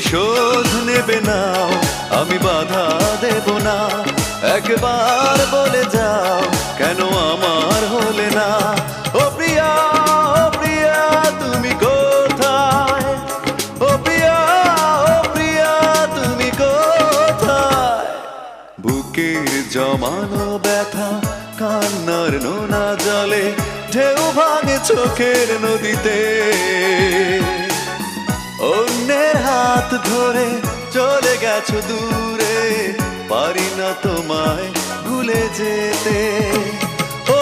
প্রতিশোধ নেবে না, আমি বাধা দেব না। একবার বলে যাও কেন আমার হলে না। ও প্রিয়া, ও প্রিয়া তুমি কোথায়? ও প্রিয়া, ও প্রিয়া তুমি কোথায়? বুকের জমানো ব্যথা কান্নার নোনা জলে ঢেউ ভাঙে চোখের নদীতে। অন্যের হাত ধরে চলে গেছো দূরে, পারি না তোমায় ভুলে যেতে।